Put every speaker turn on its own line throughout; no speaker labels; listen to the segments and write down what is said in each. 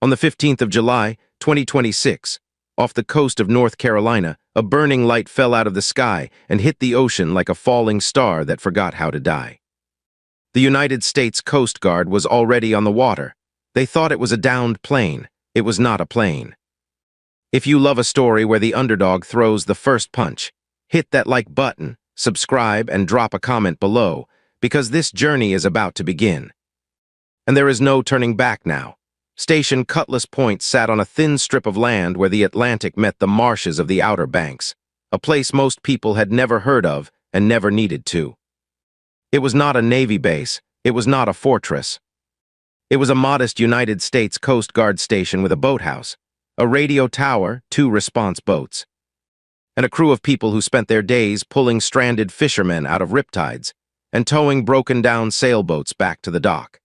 On the 15th of July, 2026, off the coast of North Carolina, a burning light fell out of the sky and hit the ocean like a falling star that forgot how to die. The United States Coast Guard was already on the water. They thought it was a downed plane. It was not a plane. If you love a story where the underdog throws the first punch, hit that like button, subscribe, and drop a comment below, because this journey is about to begin. And there is no turning back now. Station Cutlass Point sat on a thin strip of land where the Atlantic met the marshes of the Outer Banks, a place most people had never heard of and never needed to. It was not a Navy base. It was not a fortress. It was a modest United States Coast Guard station with a boathouse, a radio tower, 2 response boats, and a crew of people who spent their days pulling stranded fishermen out of riptides and towing broken-down sailboats back to the dock.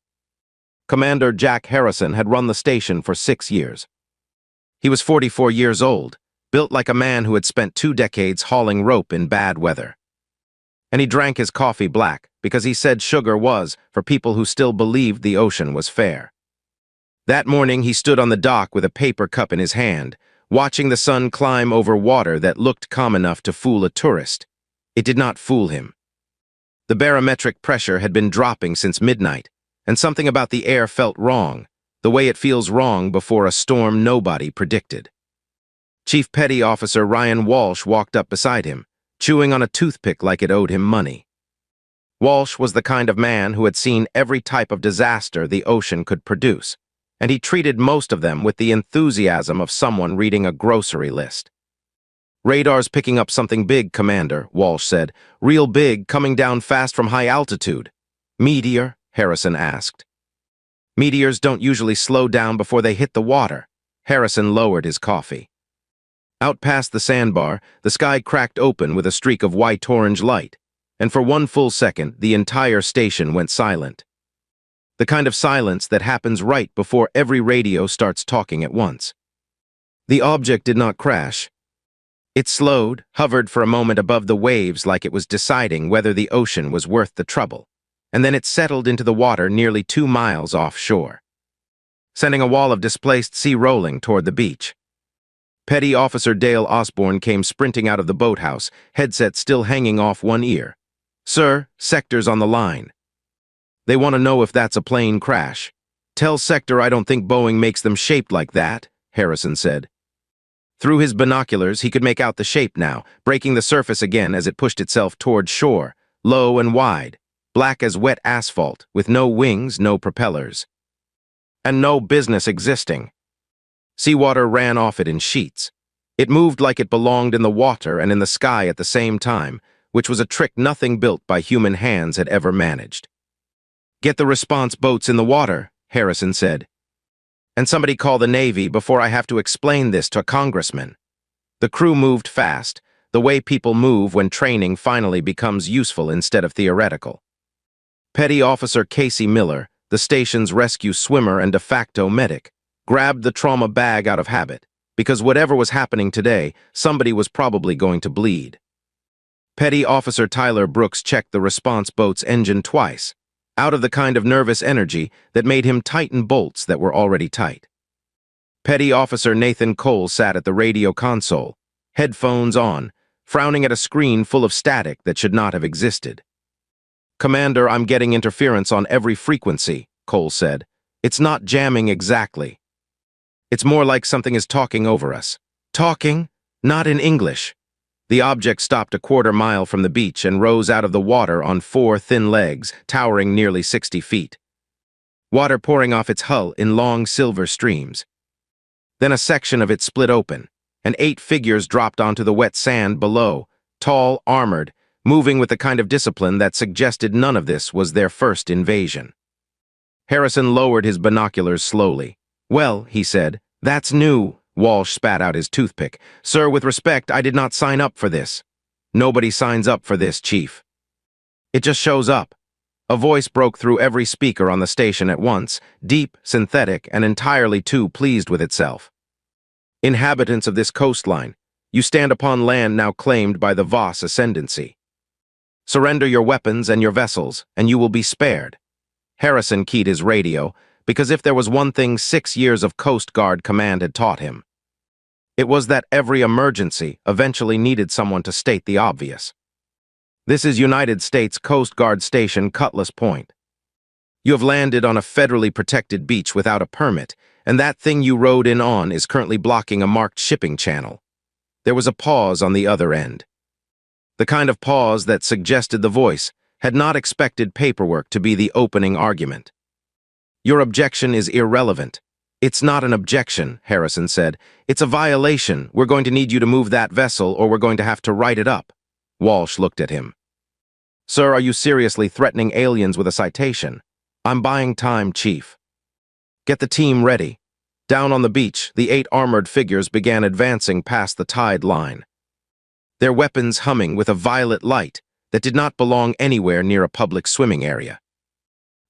Commander Jack Harrison had run the station for 6 years. He was 44 years old, built like a man who had spent 2 decades hauling rope in bad weather. And he drank his coffee black because he said sugar was for people who still believed the ocean was fair. That morning he stood on the dock with a paper cup in his hand, watching the sun climb over water that looked calm enough to fool a tourist. It did not fool him. The barometric pressure had been dropping since midnight, and something about the air felt wrong, the way it feels wrong before a storm nobody predicted. Chief Petty Officer Ryan Walsh walked up beside him, chewing on a toothpick like it owed him money. Walsh was the kind of man who had seen every type of disaster the ocean could produce, and he treated most of them with the enthusiasm of someone reading a grocery list. "Radar's picking up something big, Commander," Walsh said. "Real big, coming down fast from high altitude." "Meteor?" Harrison asked. "Meteors don't usually slow down before they hit the water." Harrison lowered his coffee. Out past the sandbar, the sky cracked open with a streak of white-orange light, and for 1 full second, the entire station went silent. The kind of silence that happens right before every radio starts talking at once. The object did not crash. It slowed, hovered for a moment above the waves like it was deciding whether the ocean was worth the trouble, and then it settled into the water nearly 2 miles offshore, sending a wall of displaced sea rolling toward the beach. Petty Officer Dale Osborne came sprinting out of the boathouse, headset still hanging off one ear. "Sir, Sector's on the line. They want to know if that's a plane crash." "Tell Sector I don't think Boeing makes them shaped like that," Harrison said. Through his binoculars, he could make out the shape now, breaking the surface again as it pushed itself toward shore, low and wide, black as wet asphalt, with no wings, no propellers. And no business existing. Seawater ran off it in sheets. It moved like it belonged in the water and in the sky at the same time, which was a trick nothing built by human hands had ever managed. "Get the response boats in the water," Harrison said. "And somebody call the Navy before I have to explain this to a congressman." The crew moved fast, the way people move when training finally becomes useful instead of theoretical. Petty Officer Casey Miller, the station's rescue swimmer and de facto medic, grabbed the trauma bag out of habit, because whatever was happening today, somebody was probably going to bleed. Petty Officer Tyler Brooks checked the response boat's engine twice, out of the kind of nervous energy that made him tighten bolts that were already tight. Petty Officer Nathan Cole sat at the radio console, headphones on, frowning at a screen full of static that should not have existed. "Commander, I'm getting interference on every frequency," Cole said. "It's not jamming exactly. It's more like something is talking over us." "Talking? Not in English." The object stopped a quarter-mile from the beach and rose out of the water on 4 thin legs, towering nearly 60 feet. Water pouring off its hull in long silver streams. Then a section of it split open, and 8 figures dropped onto the wet sand below, tall, armored, moving with the kind of discipline that suggested none of this was their first invasion. Harrison lowered his binoculars slowly. "Well," he said, "that's new." Walsh spat out his toothpick. "Sir, with respect, I did not sign up for this." "Nobody signs up for this, Chief. It just shows up." A voice broke through every speaker on the station at once, deep, synthetic, and entirely too pleased with itself. "Inhabitants of this coastline, you stand upon land now claimed by the Voss ascendancy. Surrender your weapons and your vessels, and you will be spared." Harrison keyed his radio, because if there was one thing 6 years of Coast Guard command had taught him, it was that every emergency eventually needed someone to state the obvious. This is United States Coast Guard Station Cutlass Point. You have landed on a federally protected beach without a permit, and that thing you rode in on is currently blocking a marked shipping channel. There was a pause on the other end. The kind of pause that suggested the voice had not expected paperwork to be the opening argument. Your objection is irrelevant. It's not an objection, Harrison said. It's a violation. We're going to need you to move that vessel or we're going to have to write it up. Walsh looked at him. Sir, are you seriously threatening aliens with a citation? I'm buying time, Chief. Get the team ready. Down on the beach, the 8 armored figures began advancing past the tide line, their weapons humming with a violet light that did not belong anywhere near a public swimming area.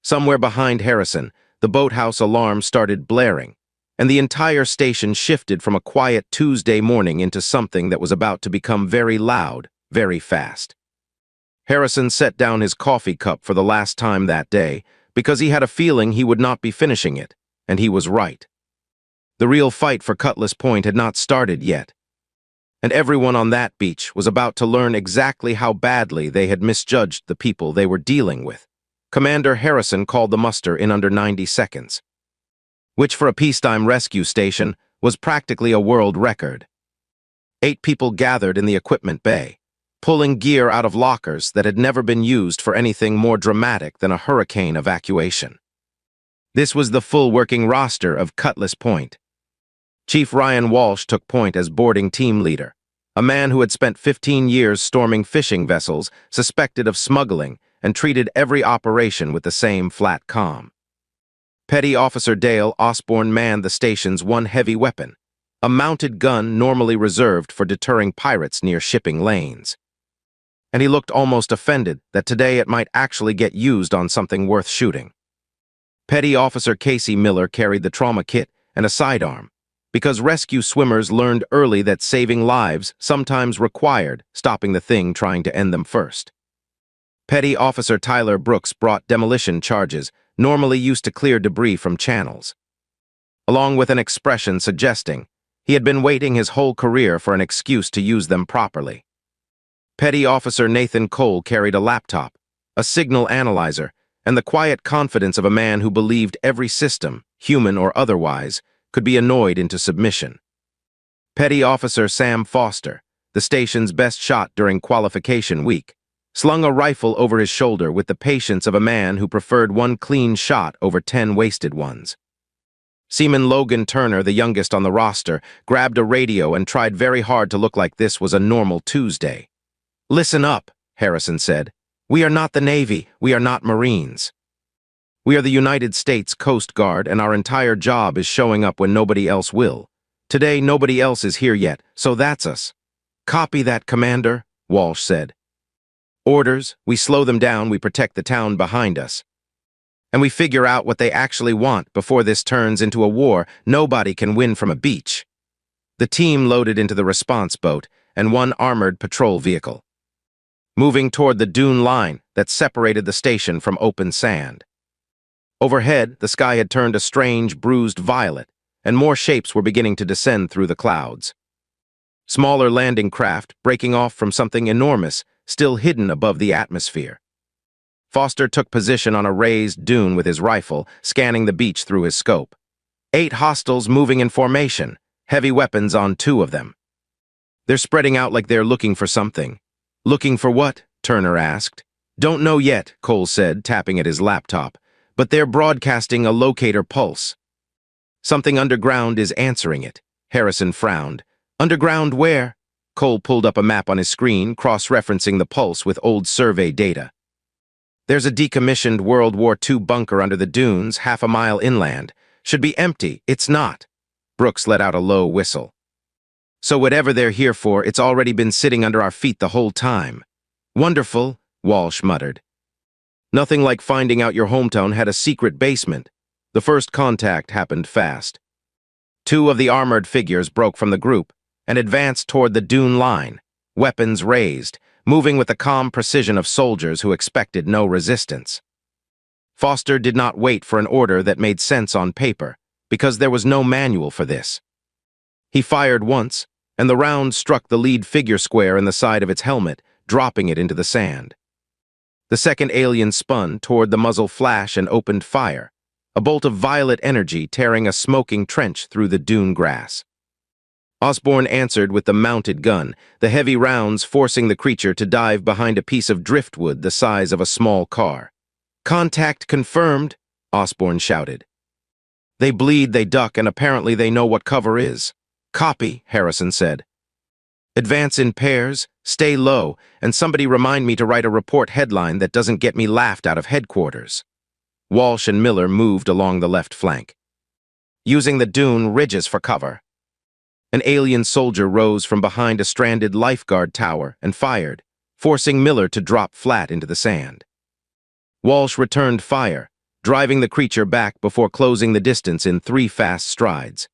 Somewhere behind Harrison, the boathouse alarm started blaring, and the entire station shifted from a quiet Tuesday morning into something that was about to become very loud, very fast. Harrison set down his coffee cup for the last time that day because he had a feeling he would not be finishing it, and he was right. The real fight for Cutlass Point had not started yet, and everyone on that beach was about to learn exactly how badly they had misjudged the people they were dealing with. Commander Harrison called the muster in under 90 seconds, which for a peacetime rescue station was practically a world record. 8 people gathered in the equipment bay, pulling gear out of lockers that had never been used for anything more dramatic than a hurricane evacuation. This was the full working roster of Cutlass Point. Chief Ryan Walsh took point as boarding team leader, a man who had spent 15 years storming fishing vessels suspected of smuggling and treated every operation with the same flat calm. Petty Officer Dale Osborne manned the station's one heavy weapon, a mounted gun normally reserved for deterring pirates near shipping lanes. And he looked almost offended that today it might actually get used on something worth shooting. Petty Officer Casey Miller carried the trauma kit and a sidearm, because rescue swimmers learned early that saving lives sometimes required stopping the thing trying to end them first. Petty Officer Tyler Brooks brought demolition charges, normally used to clear debris from channels, along with an expression suggesting he had been waiting his whole career for an excuse to use them properly. Petty Officer Nathan Cole carried a laptop, a signal analyzer, and the quiet confidence of a man who believed every system, human or otherwise, could be annoyed into submission. Petty Officer Sam Foster, the station's best shot during qualification week, slung a rifle over his shoulder with the patience of a man who preferred one clean shot over 10 wasted ones. Seaman Logan Turner, the youngest on the roster, grabbed a radio and tried very hard to look like this was a normal Tuesday. "Listen up," Harrison said. "We are not the Navy, we are not Marines. We are the United States Coast Guard, and our entire job is showing up when nobody else will. Today, nobody else is here yet, so that's us." "Copy that, Commander," Walsh said. "Orders, we slow them down, we protect the town behind us. And we figure out what they actually want before this turns into a war nobody can win from a beach." The team loaded into the response boat and one armored patrol vehicle, moving toward the dune line that separated the station from open sand. Overhead, the sky had turned a strange, bruised violet, and more shapes were beginning to descend through the clouds. Smaller landing craft, breaking off from something enormous, still hidden above the atmosphere. Foster took position on a raised dune with his rifle, scanning the beach through his scope. 8 hostiles moving in formation, heavy weapons on 2 of them. "They're spreading out like they're looking for something." "Looking for what?" Turner asked. "Don't know yet," Cole said, tapping at his laptop. "But they're broadcasting a locator pulse. Something underground is answering it." Harrison frowned. "Underground where?" Cole pulled up a map on his screen, cross-referencing the pulse with old survey data. "There's a decommissioned World War II bunker under the dunes, half a mile inland. Should be empty. It's not." Brooks let out a low whistle. "So whatever they're here for, it's already been sitting under our feet the whole time." "Wonderful," Walsh muttered. "Nothing like finding out your hometown had a secret basement." The first contact happened fast. 2 of the armored figures broke from the group and advanced toward the dune line, weapons raised, moving with the calm precision of soldiers who expected no resistance. Foster did not wait for an order that made sense on paper, because there was no manual for this. He fired once, and the round struck the lead figure square in the side of its helmet, dropping it into the sand. The second alien spun toward the muzzle flash and opened fire, a bolt of violet energy tearing a smoking trench through the dune grass. Osborne answered with the mounted gun, the heavy rounds forcing the creature to dive behind a piece of driftwood the size of a small car. "Contact confirmed," Osborne shouted. "They bleed, they duck, and apparently they know what cover is." "Copy," Harrison said. "Advance in pairs, stay low, and somebody remind me to write a report headline that doesn't get me laughed out of headquarters." Walsh and Miller moved along the left flank, using the dune ridges for cover. An alien soldier rose from behind a stranded lifeguard tower and fired, forcing Miller to drop flat into the sand. Walsh returned fire, driving the creature back before closing the distance in 3 fast strides.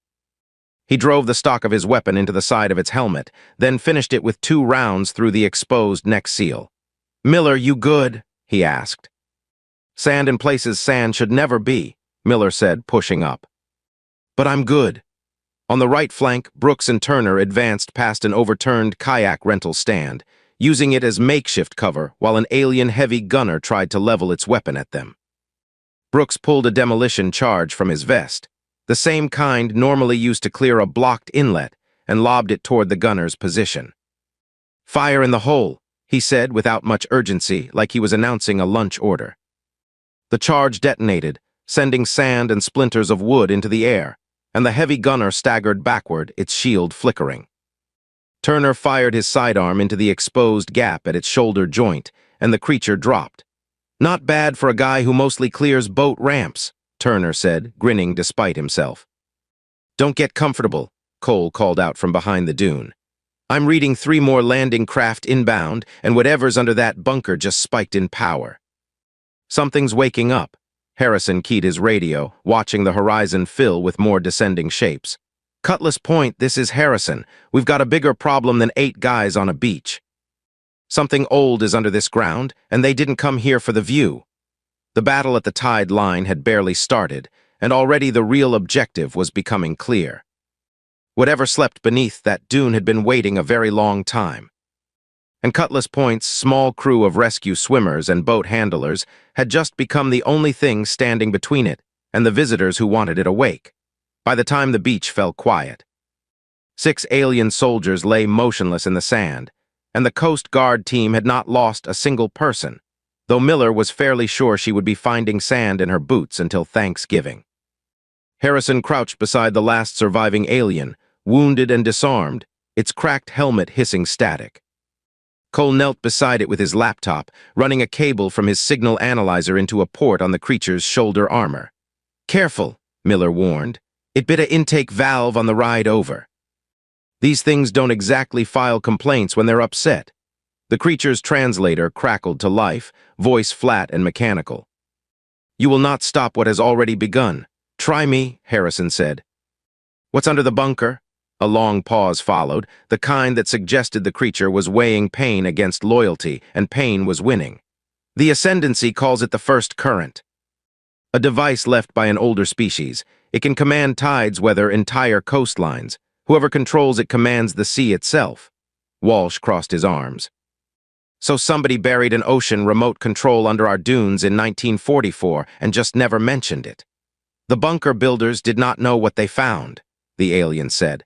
He drove the stock of his weapon into the side of its helmet, then finished it with 2 rounds through the exposed neck seal. "Miller, you good?" he asked. "Sand in places sand should never be," Miller said, pushing up. "But I'm good." On the right flank, Brooks and Turner advanced past an overturned kayak rental stand, using it as makeshift cover while an alien heavy gunner tried to level its weapon at them. Brooks pulled a demolition charge from his vest, the same kind normally used to clear a blocked inlet, and lobbed it toward the gunner's position. "Fire in the hole," he said without much urgency, like he was announcing a lunch order. The charge detonated, sending sand and splinters of wood into the air, and the heavy gunner staggered backward, its shield flickering. Turner fired his sidearm into the exposed gap at its shoulder joint, and the creature dropped. "Not bad for a guy who mostly clears boat ramps," Turner said, grinning despite himself. "Don't get comfortable," Cole called out from behind the dune. "I'm reading 3 more landing craft inbound, and whatever's under that bunker just spiked in power." "Something's waking up." Harrison keyed his radio, watching the horizon fill with more descending shapes. "Cutlass Point, this is Harrison. We've got a bigger problem than 8 guys on a beach. Something old is under this ground, and they didn't come here for the view." The battle at the tide line had barely started, and already the real objective was becoming clear. Whatever slept beneath that dune had been waiting a very long time. And Cutlass Point's small crew of rescue swimmers and boat handlers had just become the only thing standing between it and the visitors who wanted it awake. By the time the beach fell quiet, 6 alien soldiers lay motionless in the sand, and the Coast Guard team had not lost a single person, though Miller was fairly sure she would be finding sand in her boots until Thanksgiving. Harrison crouched beside the last surviving alien, wounded and disarmed, its cracked helmet hissing static. Cole knelt beside it with his laptop, running a cable from his signal analyzer into a port on the creature's shoulder armor. "Careful," Miller warned. "It bit a intake valve on the ride over." These things don't exactly file complaints when they're upset. The creature's translator crackled to life, voice flat and mechanical. "You will not stop what has already begun. Try me," Harrison said. "What's under the bunker?" A long pause followed, the kind that suggested the creature was weighing pain against loyalty, and pain was winning. "The ascendancy calls it the first current. A device left by an older species. It can command tides, weather entire coastlines. Whoever controls it commands the sea itself." Walsh crossed his arms. "So somebody buried an ocean remote control under our dunes in 1944 and just never mentioned it. The bunker builders did not know what they found," the alien said.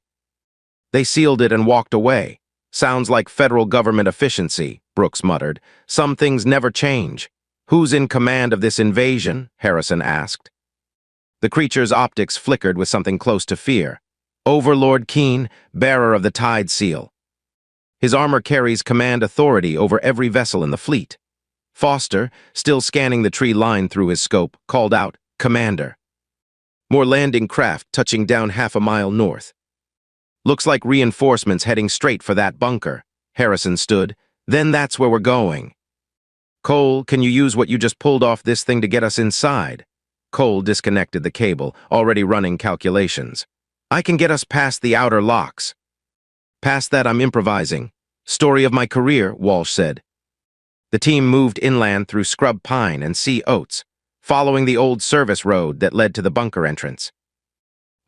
"They sealed it and walked away. Sounds like federal government efficiency," Brooks muttered. "Some things never change." "Who's in command of this invasion?" Harrison asked. The creature's optics flickered with something close to fear. "Overlord Keene, bearer of the Tide Seal. His armor carries command authority over every vessel in the fleet." Foster, still scanning the tree line through his scope, called out, "Commander." More landing craft touching down half a mile north. "Looks like reinforcements heading straight for that bunker." Harrison stood. "Then that's where we're going." "Cole, can you use what you just pulled off this thing to get us inside?" Cole disconnected the cable, already running calculations. "I can get us past the outer locks." "Past that I'm improvising. Story of my career," Walsh said. The team moved inland through scrub pine and sea oats. following the old service road that led to the bunker entrance.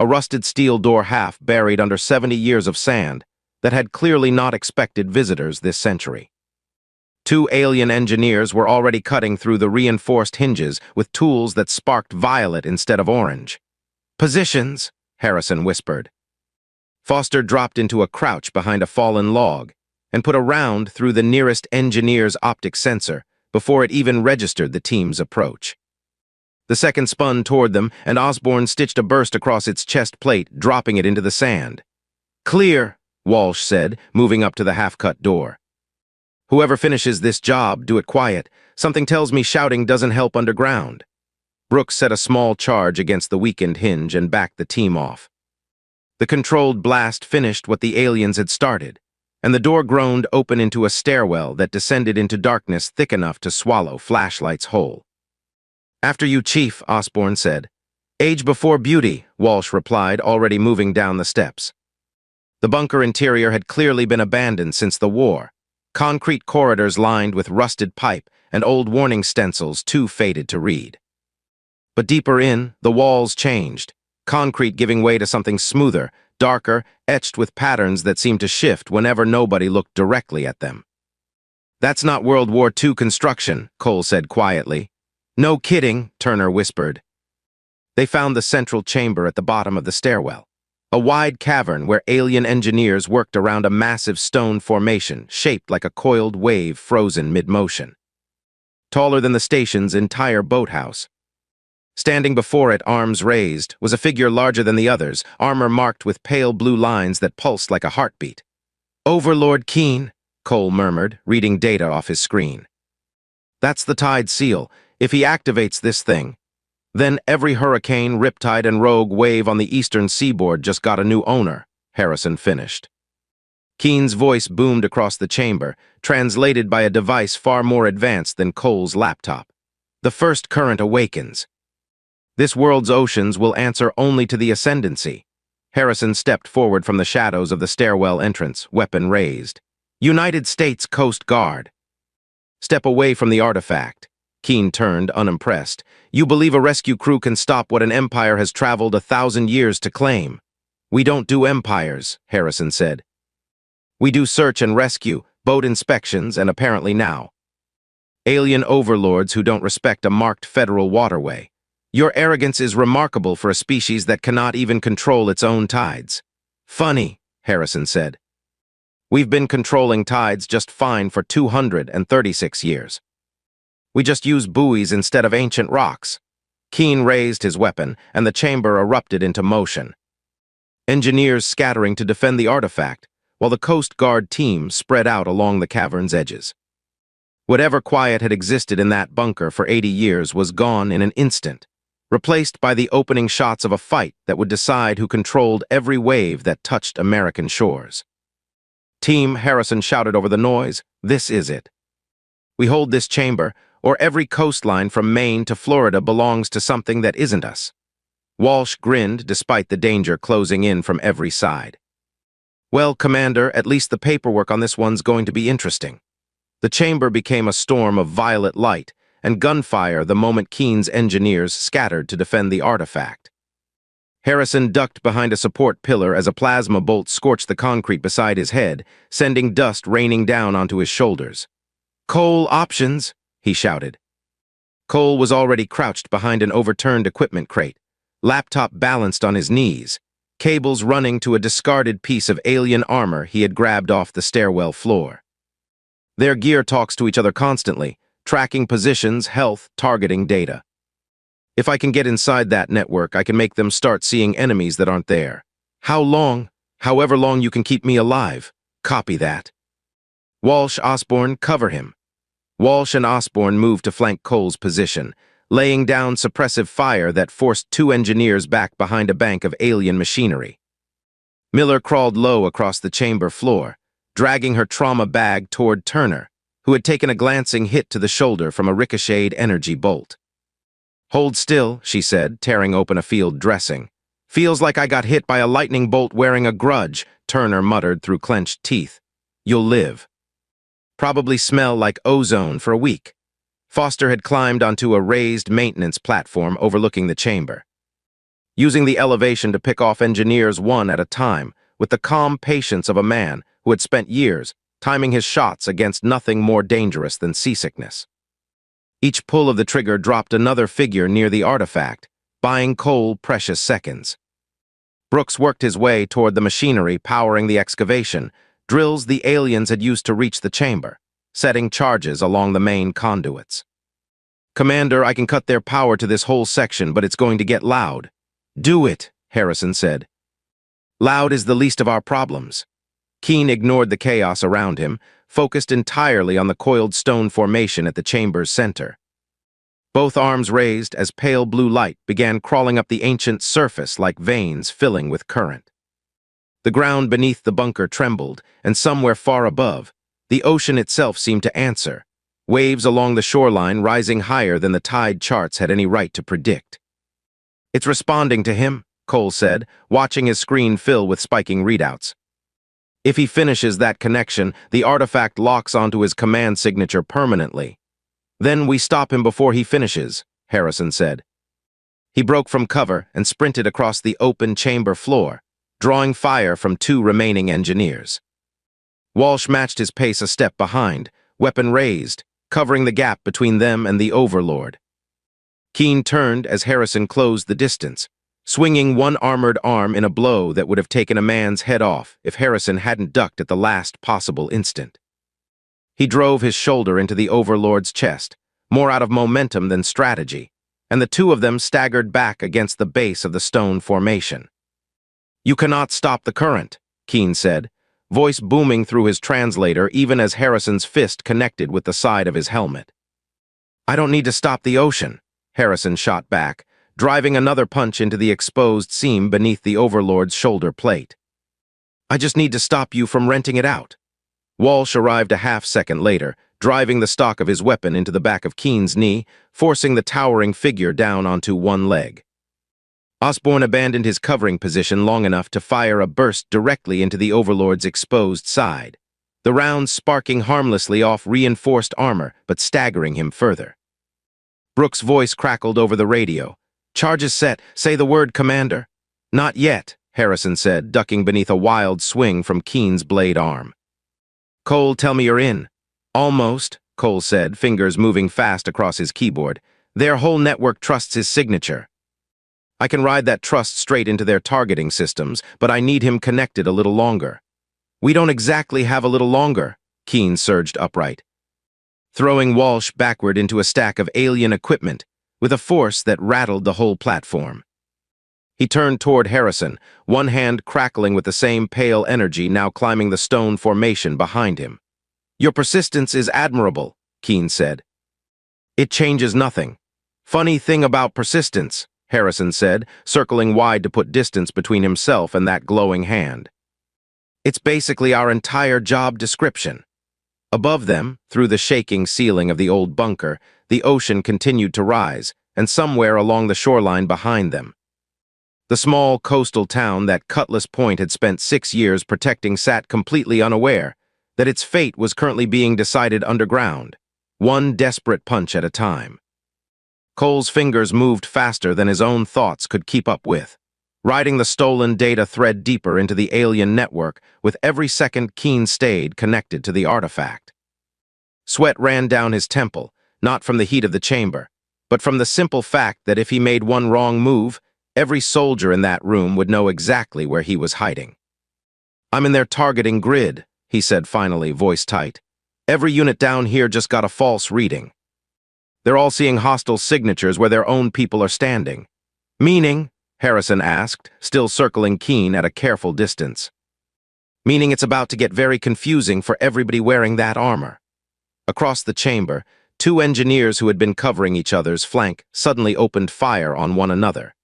A rusted steel door half buried under 70 years of sand that had clearly not expected visitors this century. Two alien engineers were already cutting through the reinforced hinges with tools that sparked violet instead of orange. "Positions," Harrison whispered. Foster dropped into a crouch behind a fallen log and put a round through the nearest engineer's optic sensor before it even registered the team's approach. The second spun toward them, and Osborn stitched a burst across its chest plate, dropping it into the sand. "Clear," Walsh said, moving up to the half-cut door. "Whoever finishes this job, do it quiet. Something tells me shouting doesn't help underground." Brooks set a small charge against the weakened hinge and backed the team off. The controlled blast finished what the aliens had started, and the door groaned open into a stairwell that descended into darkness thick enough to swallow flashlights whole. "After you, Chief," Osborn said. "Age before beauty," Walsh replied, already moving down the steps. The bunker interior had clearly been abandoned since the war, concrete corridors lined with rusted pipe and old warning stencils too faded to read. But deeper in, the walls changed, concrete giving way to something smoother, darker, etched with patterns that seemed to shift whenever nobody looked directly at them. "That's not World War II construction," Cole said quietly. "No kidding," Turner whispered. They found the central chamber at the bottom of the stairwell, a wide cavern where alien engineers worked around a massive stone formation shaped like a coiled wave frozen mid-motion. Taller than the station's entire boathouse. Standing before it, arms raised, was a figure larger than the others, armor marked with pale blue lines that pulsed like a heartbeat. "Overlord Keene," Cole murmured, reading data off his screen. "That's the Tide seal. If he activates this thing, then every hurricane, riptide, and rogue wave on the eastern seaboard just got a new owner," Harrison finished. Keene's voice boomed across the chamber, translated by a device far more advanced than Cole's laptop. "The first current awakens. This world's oceans will answer only to the ascendancy." Harrison stepped forward from the shadows of the stairwell entrance, weapon raised. "United States Coast Guard." "Step away from the artifact." Keene turned, unimpressed. "You believe a rescue crew can stop what an empire has traveled 1,000 years to claim?" "We don't do empires," Harrison said. "We do search and rescue, boat inspections, and apparently now alien overlords who don't respect a marked federal waterway. Your arrogance is remarkable for a species that cannot even control its own tides." "Funny," Harrison said. "We've been controlling tides just fine for 236 years. We just use buoys instead of ancient rocks." Keene raised his weapon, and the chamber erupted into motion. Engineers scattering to defend the artifact, while the Coast Guard team spread out along the cavern's edges. Whatever quiet had existed in that bunker for 80 years was gone in an instant, replaced by the opening shots of a fight that would decide who controlled every wave that touched American shores. "Team," Harrison shouted over the noise, "this is it. We hold this chamber, or every coastline from Maine to Florida belongs to something that isn't us." Walsh grinned despite the danger closing in from every side. "Well, Commander, at least the paperwork on this one's going to be interesting." The chamber became a storm of violet light and gunfire the moment Keene's engineers scattered to defend the artifact. Harrison ducked behind a support pillar as a plasma bolt scorched the concrete beside his head, sending dust raining down onto his shoulders. "Cole, options!" he shouted. Cole was already crouched behind an overturned equipment crate, laptop balanced on his knees, cables running to a discarded piece of alien armor he had grabbed off the stairwell floor. Their gear talks to each other constantly, tracking positions, health, targeting data. "If I can get inside that network, I can make them start seeing enemies that aren't there. How long? However long you can keep me alive. Copy that." "Walsh, Osborn, cover him." Walsh and Osborn moved to flank Cole's position, laying down suppressive fire that forced two engineers back behind a bank of alien machinery. Miller crawled low across the chamber floor, dragging her trauma bag toward Turner, who had taken a glancing hit to the shoulder from a ricocheted energy bolt. "Hold still," she said, tearing open a field dressing. "Feels like I got hit by a lightning bolt wearing a grudge," Turner muttered through clenched teeth. "You'll live. Probably smell like ozone for a week." Foster had climbed onto a raised maintenance platform overlooking the chamber, using the elevation to pick off engineers one at a time, with the calm patience of a man who had spent years timing his shots against nothing more dangerous than seasickness. Each pull of the trigger dropped another figure near the artifact, buying Cole precious seconds. Brooks worked his way toward the machinery powering the excavation, drills the aliens had used to reach the chamber, setting charges along the main conduits. "Commander, I can cut their power to this whole section, but it's going to get loud." "Do it," Harrison said. "Loud is the least of our problems." Keen ignored the chaos around him, focused entirely on the coiled stone formation at the chamber's center. Both arms raised as pale blue light began crawling up the ancient surface like veins filling with current. The ground beneath the bunker trembled, and somewhere far above, the ocean itself seemed to answer, waves along the shoreline rising higher than the tide charts had any right to predict. "It's responding to him," Cole said, watching his screen fill with spiking readouts. "If he finishes that connection, the artifact locks onto his command signature permanently. Then we stop him before he finishes," Harrison said. He broke from cover and sprinted across the open chamber floor, drawing fire from two remaining engineers. Walsh matched his pace a step behind, weapon raised, covering the gap between them and the Overlord. Keen turned as Harrison closed the distance, swinging one armored arm in a blow that would have taken a man's head off if Harrison hadn't ducked at the last possible instant. He drove his shoulder into the Overlord's chest, more out of momentum than strategy, and the two of them staggered back against the base of the stone formation. "You cannot stop the current," Keen said, voice booming through his translator even as Harrison's fist connected with the side of his helmet. "I don't need to stop the ocean," Harrison shot back, driving another punch into the exposed seam beneath the Overlord's shoulder plate. "I just need to stop you from renting it out." Walsh arrived a half-second later, driving the stock of his weapon into the back of Keen's knee, forcing the towering figure down onto one leg. Osborne abandoned his covering position long enough to fire a burst directly into the Overlord's exposed side, the rounds sparking harmlessly off reinforced armor but staggering him further. Brooks' voice crackled over the radio. "Charges set. Say the word, Commander." "Not yet," Harrison said, ducking beneath a wild swing from Keen's blade arm. "Cole, tell me you're in." "Almost," Cole said, fingers moving fast across his keyboard. "Their whole network trusts his signature. I can ride that trust straight into their targeting systems, but I need him connected a little longer." "We don't exactly have a little longer," Keen surged upright, throwing Walsh backward into a stack of alien equipment with a force that rattled the whole platform. He turned toward Harrison, one hand crackling with the same pale energy now climbing the stone formation behind him. "Your persistence is admirable," Keen said. "It changes nothing." "Funny thing about persistence," Harrison said, circling wide to put distance between himself and that glowing hand. "It's basically our entire job description." Above them, through the shaking ceiling of the old bunker, the ocean continued to rise, and somewhere along the shoreline behind them, the small coastal town that Cutlass Point had spent 6 years protecting sat completely unaware that its fate was currently being decided underground, one desperate punch at a time. Cole's fingers moved faster than his own thoughts could keep up with, riding the stolen data thread deeper into the alien network with every second Keen stayed connected to the artifact. Sweat ran down his temple, not from the heat of the chamber, but from the simple fact that if he made one wrong move, every soldier in that room would know exactly where he was hiding. "I'm in their targeting grid," he said finally, voice tight. "Every unit down here just got a false reading. They're all seeing hostile signatures where their own people are standing." "Meaning?" Harrison asked, still circling Keen at a careful distance. "Meaning it's about to get very confusing for everybody wearing that armor." Across the chamber, two engineers who had been covering each other's flank suddenly opened fire on one another,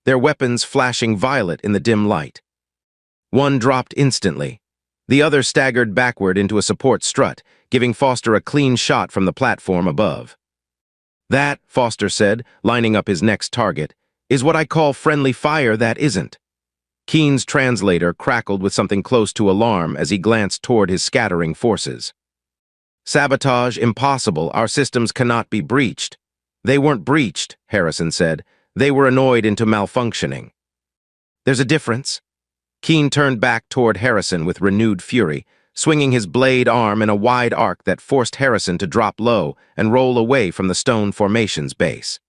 their weapons flashing violet in the dim light. One dropped instantly. The other staggered backward into a support strut, giving Foster a clean shot from the platform above. "That," Foster said, lining up his next target, "is what I call friendly fire that isn't." Keen's translator crackled with something close to alarm as he glanced toward his scattering forces. Sabotage impossible, our systems cannot be breached. They weren't breached, Harrison said. They were annoyed into malfunctioning. There's a difference. Keen turned back toward Harrison with renewed fury, swinging his blade arm in a wide arc that forced Harrison to drop low and roll away from the stone formation's base.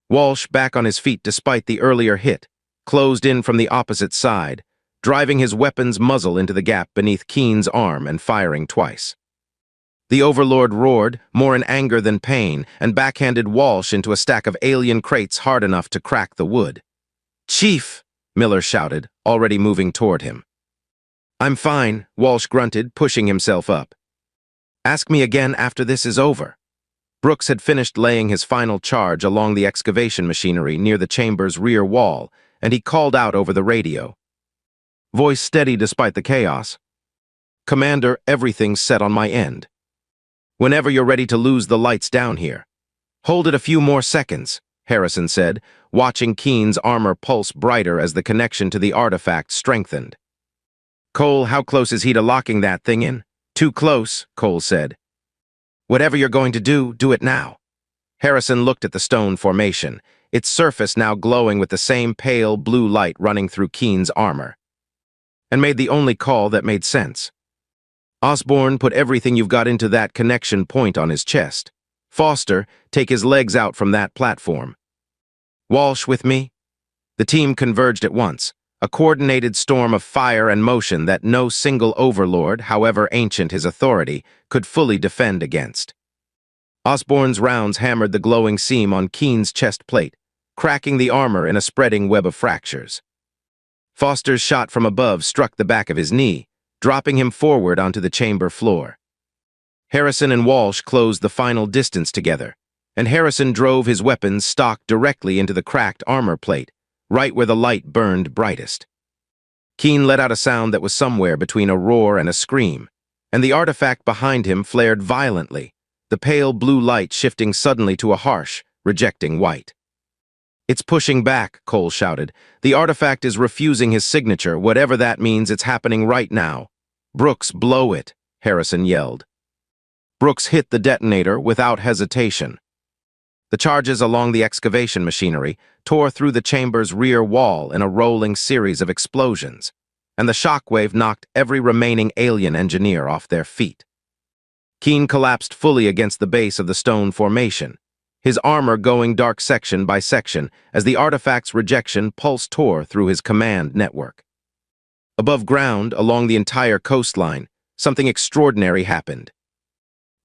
Walsh, back on his feet despite the earlier hit, closed in from the opposite side, driving his weapon's muzzle into the gap beneath Keen's arm and firing twice. The Overlord roared, more in anger than pain, and backhanded Walsh into a stack of alien crates hard enough to crack the wood. "Chief!" Miller shouted, already moving toward him. "I'm fine," Walsh grunted, pushing himself up. "Ask me again after this is over." Brooks had finished laying his final charge along the excavation machinery near the chamber's rear wall, and he called out over the radio. Voice steady despite the chaos. "Commander, everything's set on my end. Whenever you're ready to lose the lights down here." "Hold it a few more seconds," Harrison said, watching Keen's armor pulse brighter as the connection to the artifact strengthened. "Cole, how close is he to locking that thing in?" "Too close," Cole said. "Whatever you're going to do it now." Harrison looked at the stone formation, its surface now glowing with the same pale blue light running through Keen's armor, and made the only call that made sense. "Osborne, put everything you've got into that connection point on his chest. Foster, take his legs out from that platform. Walsh, with me?" The team converged at once, a coordinated storm of fire and motion that no single overlord, however ancient his authority, could fully defend against. Osborne's rounds hammered the glowing seam on Keen's chest plate, cracking the armor in a spreading web of fractures. Foster's shot from above struck the back of his knee, dropping him forward onto the chamber floor. Harrison and Walsh closed the final distance together, and Harrison drove his weapon's stock directly into the cracked armor plate, right where the light burned brightest. Keen let out a sound that was somewhere between a roar and a scream, and the artifact behind him flared violently, the pale blue light shifting suddenly to a harsh, rejecting white. "It's pushing back," Cole shouted. "The artifact is refusing his signature, whatever that means. It's happening right now." "Brooks, blow it," Harrison yelled. Brooks hit the detonator without hesitation. The charges along the excavation machinery tore through the chamber's rear wall in a rolling series of explosions, and the shockwave knocked every remaining alien engineer off their feet. Keen collapsed fully against the base of the stone formation, his armor going dark section by section as the artifact's rejection pulse tore through his command network. Above ground, along the entire coastline, something extraordinary happened.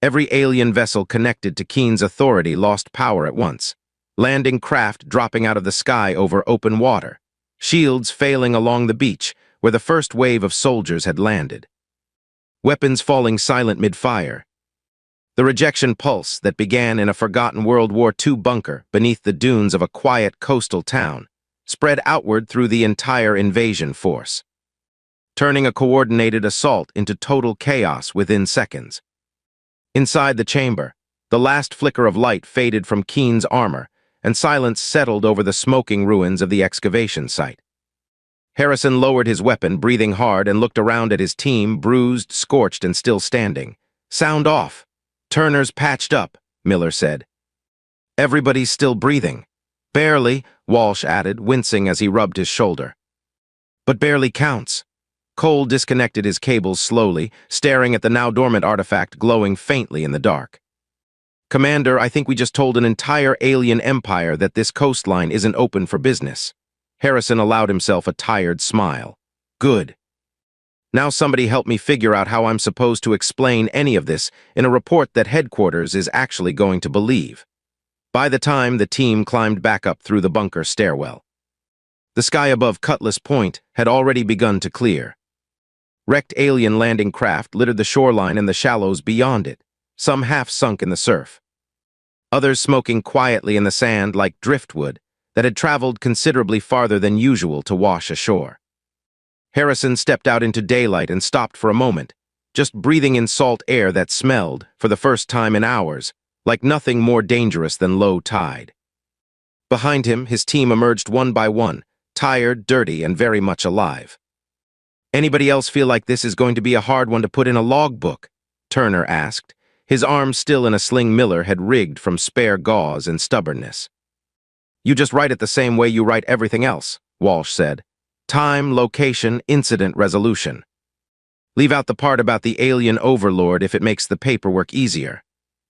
Every alien vessel connected to Keen's authority lost power at once, landing craft dropping out of the sky over open water, shields failing along the beach where the first wave of soldiers had landed, weapons falling silent mid-fire. The rejection pulse that began in a forgotten World War II bunker beneath the dunes of a quiet coastal town spread outward through the entire invasion force, turning a coordinated assault into total chaos within seconds. Inside the chamber, the last flicker of light faded from Keen's armor, and silence settled over the smoking ruins of the excavation site. Harrison lowered his weapon, breathing hard, and looked around at his team, bruised, scorched, and still standing. "Sound off. Turner's patched up," Miller said. "Everybody's still breathing." "Barely," Walsh added, wincing as he rubbed his shoulder. "But barely counts." Cole disconnected his cables slowly, staring at the now-dormant artifact glowing faintly in the dark. "Commander, I think we just told an entire alien empire that this coastline isn't open for business." Harrison allowed himself a tired smile. "Good. Now somebody help me figure out how I'm supposed to explain any of this in a report that headquarters is actually going to believe." By the time the team climbed back up through the bunker stairwell, the sky above Cutlass Point had already begun to clear. Wrecked alien landing craft littered the shoreline and the shallows beyond it, some half sunk in the surf. Others smoking quietly in the sand like driftwood that had traveled considerably farther than usual to wash ashore. Harrison stepped out into daylight and stopped for a moment, just breathing in salt air that smelled, for the first time in hours, like nothing more dangerous than low tide. Behind him, his team emerged one by one, tired, dirty, and very much alive. "Anybody else feel like this is going to be a hard one to put in a logbook?" Turner asked, his arm still in a sling Miller had rigged from spare gauze and stubbornness. "You just write it the same way you write everything else," Walsh said. "Time, location, incident resolution. Leave out the part about the alien overlord if it makes the paperwork easier."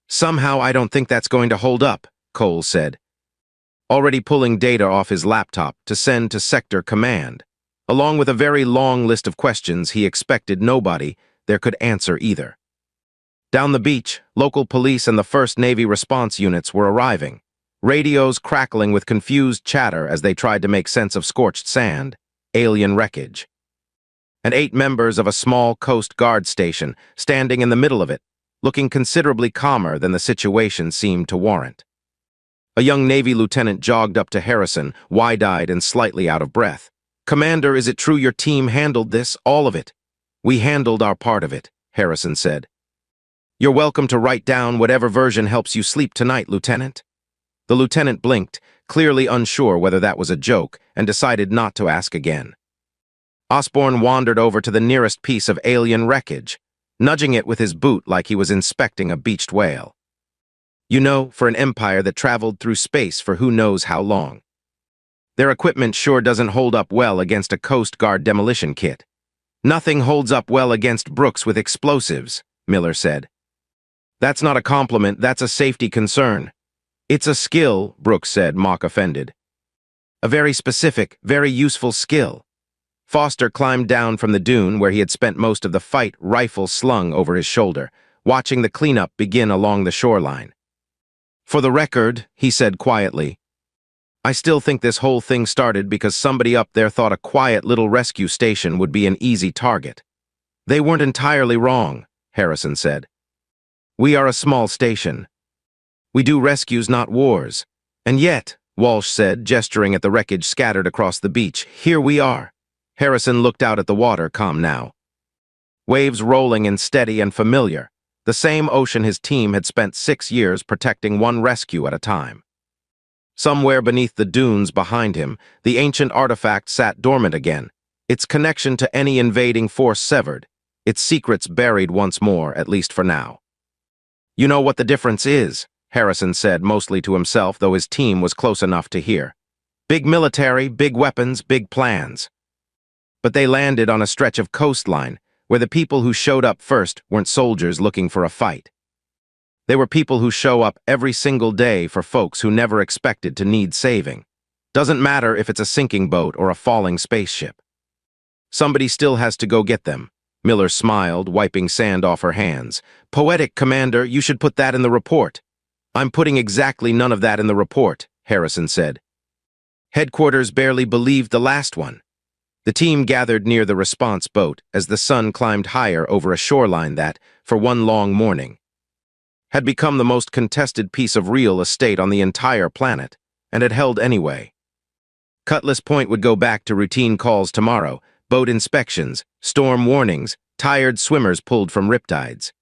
"Somehow I don't think that's going to hold up," Cole said, already pulling data off his laptop to send to Sector Command, along with a very long list of questions he expected nobody there could answer either. Down the beach, local police and the 1st Navy response units were arriving, radios crackling with confused chatter as they tried to make sense of scorched sand, alien wreckage, and 8 members of a small Coast Guard station standing in the middle of it, looking considerably calmer than the situation seemed to warrant. A young Navy lieutenant jogged up to Harrison, wide-eyed and slightly out of breath. "Commander, is it true your team handled this, all of it?" "We handled our part of it," Harrison said. "You're welcome to write down whatever version helps you sleep tonight, Lieutenant." The lieutenant blinked, clearly unsure whether that was a joke, and decided not to ask again. Osborne wandered over to the nearest piece of alien wreckage, nudging it with his boot like he was inspecting a beached whale. "You know, for an empire that traveled through space for who knows how long. Their equipment sure doesn't hold up well against a Coast Guard demolition kit." "Nothing holds up well against Brooks with explosives," Miller said. "That's not a compliment, that's a safety concern." "It's a skill," Brooks said, mock-offended. "A very specific, very useful skill." Foster climbed down from the dune where he had spent most of the fight, rifle slung over his shoulder, watching the cleanup begin along the shoreline. "For the record," he said quietly, "I still think this whole thing started because somebody up there thought a quiet little rescue station would be an easy target." "They weren't entirely wrong," Harrison said. "We are a small station. We do rescues, not wars. And yet," Walsh said, gesturing at the wreckage scattered across the beach, "here we are." Harrison looked out at the water, calm now. Waves rolling and steady and familiar, the same ocean his team had spent 6 years protecting one rescue at a time. Somewhere beneath the dunes behind him, the ancient artifact sat dormant again, its connection to any invading force severed, its secrets buried once more, at least for now. "You know what the difference is," Harrison said, mostly to himself, though his team was close enough to hear. "Big military, big weapons, big plans." But they landed on a stretch of coastline where the people who showed up first weren't soldiers looking for a fight. They were people who show up every single day for folks who never expected to need saving. Doesn't matter if it's a sinking boat or a falling spaceship. Somebody still has to go get them. Miller smiled, wiping sand off her hands. "Poetic, Commander, you should put that in the report." "I'm putting exactly none of that in the report," Harrison said. "Headquarters barely believed the last one." The team gathered near the response boat as the sun climbed higher over a shoreline that, for one long morning, had become the most contested piece of real estate on the entire planet, and had held anyway. Cutlass Point would go back to routine calls tomorrow, boat inspections, storm warnings, tired swimmers pulled from riptides.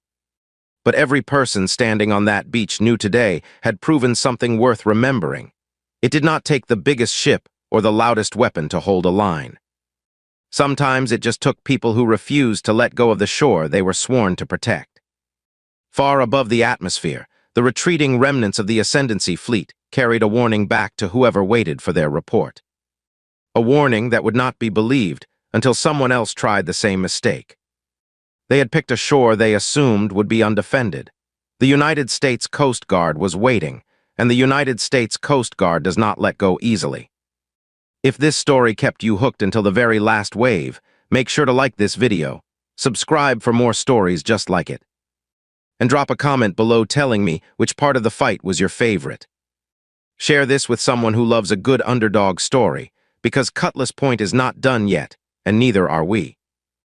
But every person standing on that beach knew today had proven something worth remembering. It did not take the biggest ship or the loudest weapon to hold a line. Sometimes it just took people who refused to let go of the shore they were sworn to protect. Far above the atmosphere, the retreating remnants of the Ascendancy fleet carried a warning back to whoever waited for their report. A warning that would not be believed until someone else tried the same mistake. They had picked a shore they assumed would be undefended. The United States Coast Guard was waiting, and the United States Coast Guard does not let go easily. If this story kept you hooked until the very last wave, make sure to like this video, subscribe for more stories just like it, and drop a comment below telling me which part of the fight was your favorite. Share this with someone who loves a good underdog story, because Cutlass Point is not done yet, and neither are we.